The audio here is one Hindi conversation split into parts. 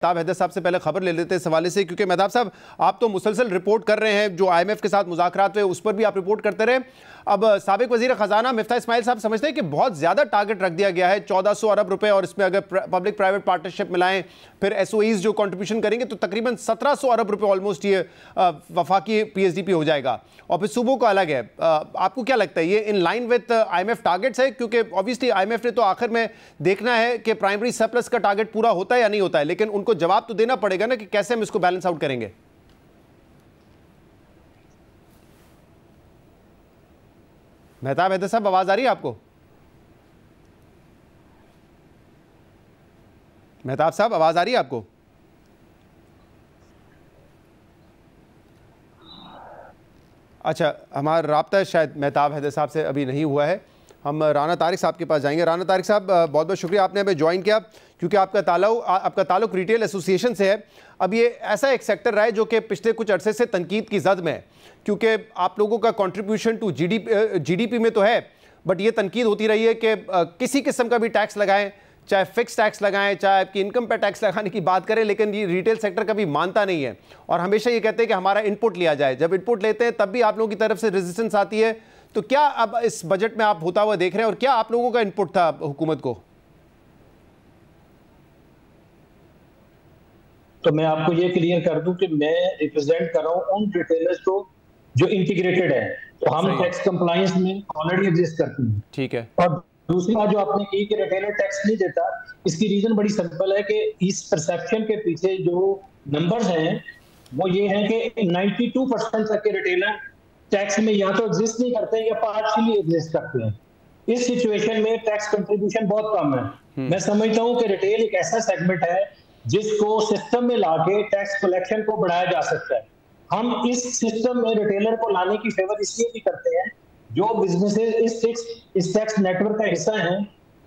मेहताब हैदर साहब से पहले खबर ले लेते हैं इस हवाले से, क्योंकि मेहताब साहब आप तो मुसलसल रिपोर्ट कर रहे हैं, जो IMF के साथ मुज़ाकरात हुए उस पर भी आप रिपोर्ट करते रहे। अब साबिक वजीर खजाना मिफ्ता इस्माइल साहब समझते हैं कि बहुत ज़्यादा टारगेट रख दिया गया है, 1400 अरब रुपए, और इसमें अगर पब्लिक प्राइवेट पार्टनरशिप मिलाएं फिर SOEs जो कंट्रीब्यूशन करेंगे तो तकरीबन 1700 अरब रुपए ऑलमोस्ट ये वफाकी PSDP हो जाएगा, और फिर सूबों का अलग है। आपको क्या लगता है ये in line with IMF targets है? क्योंकि ऑब्वियसली IMF ने तो आखिर में देखना है कि प्राइमरी सरप्लस का टारगेट पूरा होता है या नहीं होता है, लेकिन उनको जवाब तो देना पड़ेगा ना कि कैसे हम इसको बैलेंस आउट करेंगे। मेहताब हैदर साहब, आवाज आ रही है आपको? मेहताब साहब, आवाज आ रही है आपको? अच्छा, हमारा राब्ता शायद मेहताब हैदर साहब से अभी नहीं हुआ है। हम राना तारिक साहब के पास जाएंगे। राना तारिक साहब, बहुत बहुत शुक्रिया आपने हमें ज्वाइन किया, क्योंकि आपका ताल्लुक रिटेल एसोसिएशन से है। अब ये ऐसा एक सेक्टर रहा है जो कि पिछले कुछ अरसे से तनकीद की जद में है, क्योंकि आप लोगों का कंट्रीब्यूशन टू GDP में तो है, बट ये तनकीद होती रही है कि किसी किस्म का भी टैक्स लगाएं, चाहे फिक्स टैक्स लगाएं, चाहे आपकी इनकम पर टैक्स लगाने की बात करें, लेकिन ये रिटेल सेक्टर कभी मानता नहीं है और हमेशा ये कहते हैं कि हमारा इनपुट लिया जाए। जब इनपुट लेते हैं तब भी आप लोगों की तरफ से रेजिस्टेंस आती है। तो क्या अब इस बजट में आप होता हुआ देख रहे हैं, और क्या आप लोगों का इनपुट था हुकूमत को? तो मैं आपको ये क्लियर कर दूं कि मैं रिप्रेजेंट कर रहा हूं उन रिटेलर्स को जो इंटीग्रेटेड है, तो हम टैक्स कंप्लायंस में ऑलरेडी एग्जिस्ट करते हैं। ठीक है। और दूसरी बात जो आपने की कि रिटेलर टैक्स नहीं देता, इसकी रीजन बड़ी सिंपल है कि इस परसेप्शन के पीछे जो नंबर्स हैं वो ये हैं कि 92% तक के रिटेलर टैक्स में या तो एग्जिस्ट नहीं करते या पार्शियली एग्जिस्ट करते हैं। इस सिचुएशन में टैक्स कंट्रीब्यूशन बहुत कम है। मैं समझता हूं कि रिटेल एक ऐसा सेगमेंट है जिसको सिस्टम में लाके टैक्स कलेक्शन को बढ़ाया जा सकता है। हम इस सिस्टम में रिटेलर को लाने की फेवर इसलिए भी करते हैं, जो बिजनेसेस इस टैक्स नेटवर्क का हिस्सा हैं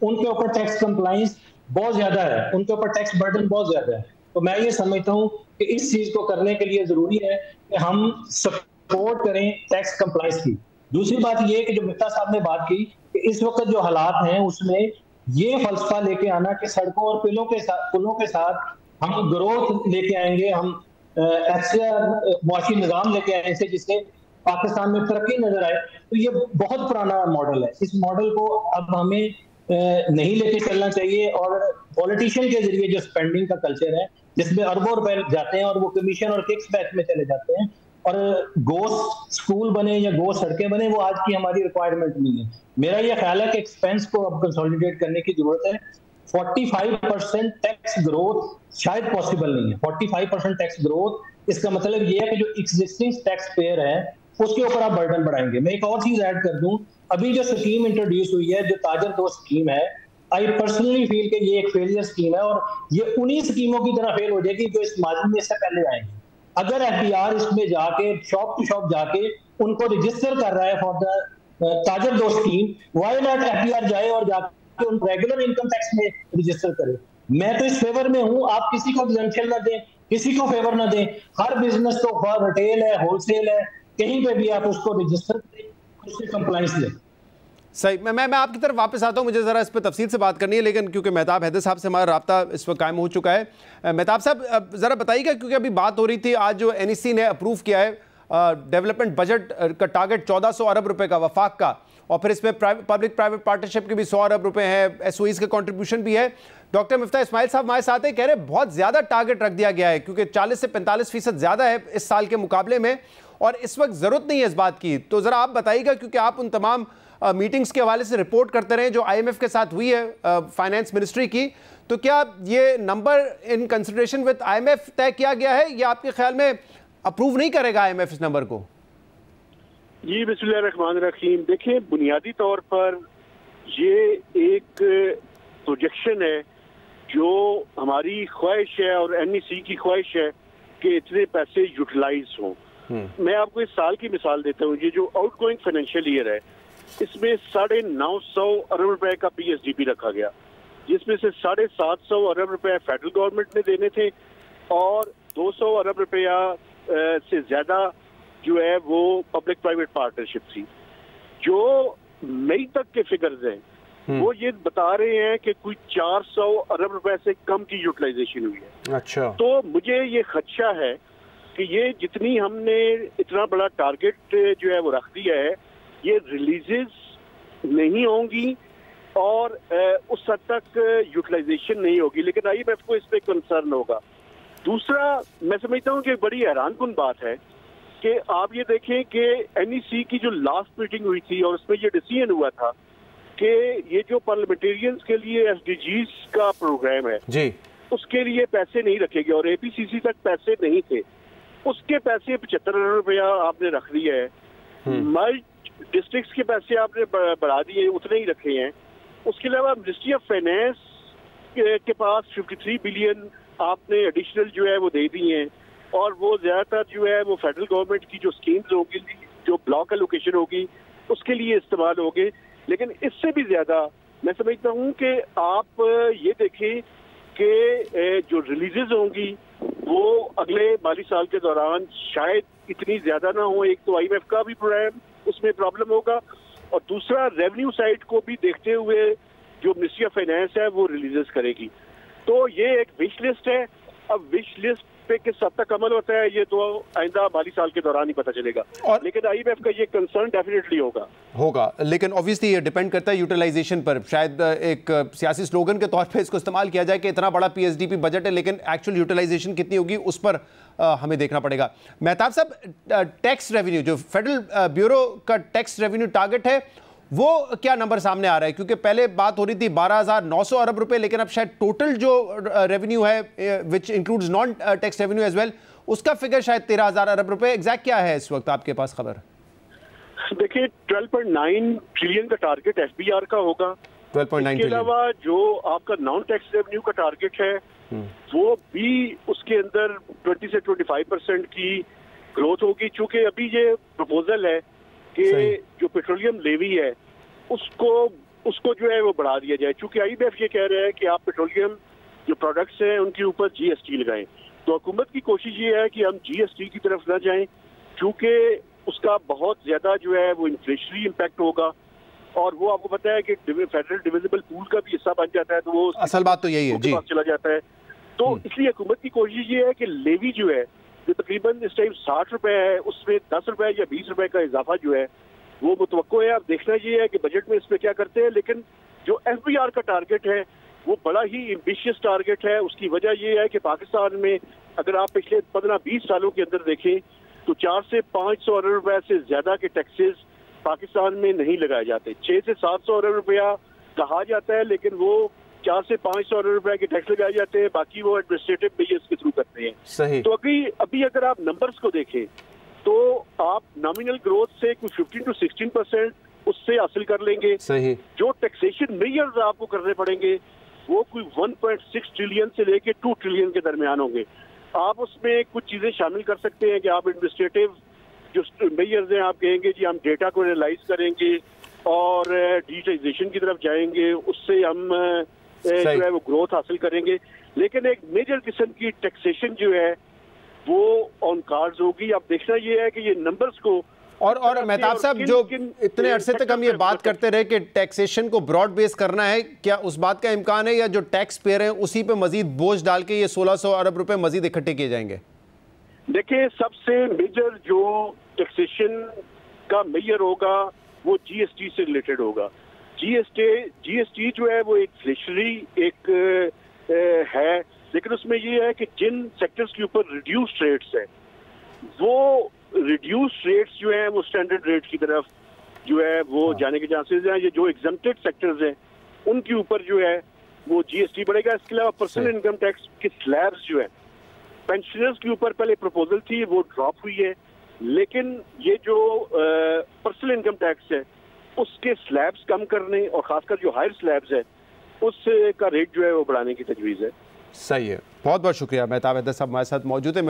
उनके ऊपर टैक्स कंप्लायंस बहुत ज्यादा है, उनके ऊपर टैक्स बर्डन बहुत ज्यादा है। तो मैं ये समझता हूं कि इस चीज को करने के लिए जरूरी है कि हम सपोर्ट करें टैक्स कंप्लायंस की। दूसरी बात ये कि जो मिफ्ता साहब ने बात की कि इस वक्त जो हालात हैं उसमें ये फलसफा लेके आना कि सड़कों और पुलों के साथ हम ग्रोथ लेके आएंगे, हम मुआशी निजाम लेके आएंगे जिससे पाकिस्तान में तरक्की नजर आए, तो ये बहुत पुराना मॉडल है। इस मॉडल को अब हमें नहीं लेके चलना चाहिए। और पॉलिटिशियन के जरिए जो स्पेंडिंग का कल्चर है जिसमें अरबों रुपए जाते हैं और वो कमीशन और किक्स बैक में चले जाते हैं, और गो स्कूल बने या गो सड़कें बने, वो आज की हमारी रिक्वायरमेंट नहीं है। मेरा ये ख्याल है कि एक्सपेंस को अब कंसोलिडेट करने की जरूरत है। 45% टैक्स ग्रोथ शायद पॉसिबल नहीं है। 45% टैक्स ग्रोथ इसका मतलब ये है कि जो एग्जिस्टिंग टैक्स पेयर है उसके ऊपर आप बर्डन बढ़ाएंगे। मैं एक और चीज ऐड कर दूं, अभी जो स्कीम इंट्रोड्यूस हुई है, जो ताजर दोस्त स्कीम है, आई पर्सनली फील कि ये एक फेलियर स्कीम है और ये उन्हीं स्कीमों की तरह फेल हो जाएगी जो इस माजी में इससे पहले आएंगी। अगर FDR इसमें जाके शॉप टू शॉप जाके उनको रजिस्टर कर रहा है फॉर द ताजर दोस्त स्कीम, व्हाई नॉट FDR जाए और जाके उन रेगुलर इनकम टैक्स में रजिस्टर करे। मैं तो इस फेवर में हूं, आप किसी को एग्जेम्पशन ना दें, किसी को फेवर ना दें। हर बिजनेस तो रिटेल है, होलसेल है, कहीं पे भी आप उसको रजिस्टर करें, उससे कंप्लायंस लें। सही। मैं आपकी तरफ वापस आता हूं, मुझे ज़रा इस पर तफसील से बात करनी है, लेकिन क्योंकि मेहताब हैदर साहब से हमारा राब्ता इस वक्त कायम हो चुका है। मेहताब साहब, ज़रा बताइएगा, क्योंकि अभी बात हो रही थी, आज जो NEC ने अप्रूव किया है डेवलपमेंट बजट का टारगेट 1400 अरब रुपए का वफाक का, और फिर इसमें पब्लिक प्राइवेट पार्टनरशिप के भी 100 अरब रुपए हैं, SOEs का कंट्रीब्यूशन भी है। डॉक्टर मिफ्ता इस्माइल साहब हमारे साथ हैं, कह रहे बहुत ज़्यादा टारगेट रख दिया गया है, क्योंकि 40 से 45% ज़्यादा है इस साल के मुकाबले में, और इस वक्त ज़रूरत नहीं है इस बात की। तो ज़रा आप बताइएगा, क्योंकि आप उन तमाम मीटिंग्स के हवाले से रिपोर्ट करते रहे जो IMF के साथ हुई है फाइनेंस मिनिस्ट्री की, तो क्या ये number in consideration with IMF तय किया गया है या आपके ख्याल में अप्रूव नहीं करेगा IMF इस नंबर को? जी, बिस्मिल्लाहिर्रहमानिर्रहीम। देखिए, बुनियादी तौर पर ये एक प्रोजेक्शन है जो हमारी ख्वाहिश है और NEC की ख्वाहिश है कि इतने पैसे यूटिलाइज हों। मैं आपको इस साल की मिसाल देता हूँ। ये जो आउटगोइंग फाइनेंशियल ईयर है, इसमें 950 अरब रुपए का PSDP रखा गया, जिसमें से 750 अरब रुपए फेडरल गवर्नमेंट ने देने थे और 200 अरब रुपया से ज्यादा जो है वो पब्लिक प्राइवेट पार्टनरशिप थी। जो मई तक के फिगर्स हैं वो ये बता रहे हैं कि कोई 400 अरब रुपए से कम की यूटिलाइजेशन हुई है। अच्छा, तो मुझे ये खदशा है कि ये जितनी हमने इतना बड़ा टारगेट जो है वो रख दिया है, ये रिलीजेस नहीं होंगी और उस हद तक यूटिलाइजेशन नहीं होगी, लेकिन IMF को इस पे कंसर्न होगा। दूसरा, मैं समझता हूँ कि बड़ी हैरानकुन बात है कि आप ये देखें कि NEC की जो लास्ट मीटिंग हुई थी और उसमें ये डिसीजन हुआ था कि ये जो पार्लियामेंटेरियंस के लिए SDGs का प्रोग्राम है जी, उसके लिए पैसे नहीं रखेंगे और APCC तक पैसे नहीं थे, उसके पैसे 75 अरब रुपया आपने रख दिया है। मर्ज डिस्ट्रिक्ट्स के पैसे आपने बढ़ा दिए, उतने ही रखे हैं। उसके अलावा मिनिस्ट्री ऑफ फाइनेंस के पास 53 बिलियन आपने एडिशनल जो है वो दे दिए हैं और वो ज्यादातर जो है वो फेडरल गवर्नमेंट की जो स्कीम्स होगी, जो ब्लॉक एलोकेशन होगी, उसके लिए इस्तेमाल होंगे। लेकिन इससे भी ज्यादा मैं समझता हूँ कि आप ये देखें कि जो रिलीजेस होंगी वो अगले माली साल के दौरान शायद इतनी ज्यादा ना हो। एक तो IMF का भी प्रोग्राम उसमें प्रॉब्लम होगा और दूसरा रेवेन्यू साइड को भी देखते हुए जो मिनिस्ट्री ऑफ फाइनेंस है वो रिलीजेस करेगी। तो ये एक विश लिस्ट है। अब विश लिस्ट पे किस हद तक अमल होता है ये तो आइंदा माली साल के दौरान ही पता चलेगा, और लेकिन IMF का ये कंसर्न डेफिनेटली होगा। लेकिन ऑब्वियसली ये डिपेंड करता है यूटिलाइजेशन पर। शायद एक सियासी स्लोगन के तौर पे इसको इस्तेमाल किया जाए कि इतना बड़ा PSDP बजट है, लेकिन एक्चुअल यूटिलाइजेशन कितनी होगी उस पर हमें देखना पड़ेगा। मेहताब साहब, टैक्स रेवेन्यू जो फेडरल ब्यूरो का टैक्स रेवेन्यू टारगेट है वो क्या नंबर सामने आ रहा है? क्योंकि पहले बात हो रही थी 12,900 अरब रुपए, लेकिन अब शायद टोटल जो रेवेन्यू है which includes non tax revenue as well, उसका फिगर शायद 13,000 अरब रुपए। एग्जैक्ट क्या है इस वक्त आपके पास खबर? देखिए 12.9 ट्रिलियन का टारगेट FBR का होगा। 12.9 इसके अलावा जो आपका नॉन टैक्स रेवेन्यू का टारगेट है वो भी उसके अंदर 20 से 25% की ग्रोथ होगी। चूंकि अभी ये प्रपोजल है कि जो पेट्रोलियम लेवी है उसको जो है वो बढ़ा दिया जाए। चूंकि IMF ये कह रहा है कि आप पेट्रोलियम जो प्रोडक्ट्स हैं उनके ऊपर GST लगाएं, तो हुकूमत की कोशिश ये है कि हम GST की तरफ ना जाएं, क्योंकि उसका बहुत ज्यादा जो है वो इन्फ्लेशनरी इम्पैक्ट होगा और वो आपको पता है कि फेडरल डिविजिबल पूल का भी हिस्सा बन जाता है, तो वो असल बात तो यही है जी, चला जाता है। तो इसलिए हुकूमत की कोशिश ये है कि लेवी जो है जो तकरीबन इस टाइम 60 रुपए है उसमें 10 रुपए या 20 रुपए का इजाफा जो है वो मुतवक्को है। अब देखना ये है कि बजट में इस पे क्या करते हैं, लेकिन जो FBR का टारगेट है वो बड़ा ही एम्बिशियस टारगेट है। उसकी वजह ये है कि पाकिस्तान में अगर आप पिछले 15-20 सालों के अंदर देखें तो 400 से 500 अरब रुपए से ज्यादा के टैक्सेस पाकिस्तान में नहीं लगाए जाते। 600 से 700 अरब रुपया कहा जाता है, लेकिन वो 400 से 500 अरब रुपए के टैक्स लगाए जाते हैं, बाकी वो एडमिनिस्ट्रेटिव मेजर्स के थ्रू करते हैं। सही। तो अभी अगर आप नंबर्स को देखें तो आप नॉमिनल ग्रोथ से कुछ 15 to 16% उससे हासिल कर लेंगे। सही। जो टैक्सेशन मेजर्स आपको करने पड़ेंगे वो कोई 1.6 ट्रिलियन से लेके 2 ट्रिलियन के दरमियान होंगे। आप उसमें कुछ चीजें शामिल कर सकते हैं कि आप एडमिनिस्ट्रेटिव जो मेजर्स हैं, आप कहेंगे जी हम डेटा को एनालाइज करेंगे और डिजिटाइजेशन की तरफ जाएंगे, उससे हम जो है वो ग्रोथ हासिल करेंगे। लेकिन एक मेजर किस्म की टैक्सेशन जो है वो ऑन कार्ड्स होगी। अब देखना ये है कि ये नंबर्स को और मेहताब साहब, जो इतने अरसे तक हम ये बात करते रहे कि टैक्सेशन को ब्रॉड बेस करना है, क्या उस बात का इम्कान है या जो टैक्स पेयर हैं उसी पे मजीद बोझ डाल के ये 1600 अरब रुपए मजीद इकट्ठे किए जाएंगे? देखिए सबसे मेजर जो टैक्सेशन का मेजर होगा वो GST से रिलेटेड होगा। GST जो है वो एक इन्फ्लेशनरी एक है, लेकिन उसमें ये है कि जिन सेक्टर्स के ऊपर रिड्यूस्ड रेट्स है वो रिड्यूस्ड रेट्स जो है वो स्टैंडर्ड रेट की तरफ जो है वो जाने के चांसेस हैं। ये जो एग्जम्प्टेड सेक्टर्स हैं उनके ऊपर जो है वो GST बढ़ेगा। इसके अलावा पर्सनल इनकम टैक्स के स्लैब्स जो है पेंशनर्स के ऊपर पहले प्रपोजल थी वो ड्रॉप हुई है, लेकिन ये जो पर्सनल इनकम टैक्स है उसके स्लैब्स कम करने और खासकर जो हायर स्लैब्स है उसका रेट जो है वो बढ़ाने की तजवीज़ है। सही है, बहुत बहुत शुक्रिया। मेहताब हैदर साहब हमारे साथ मौजूद है।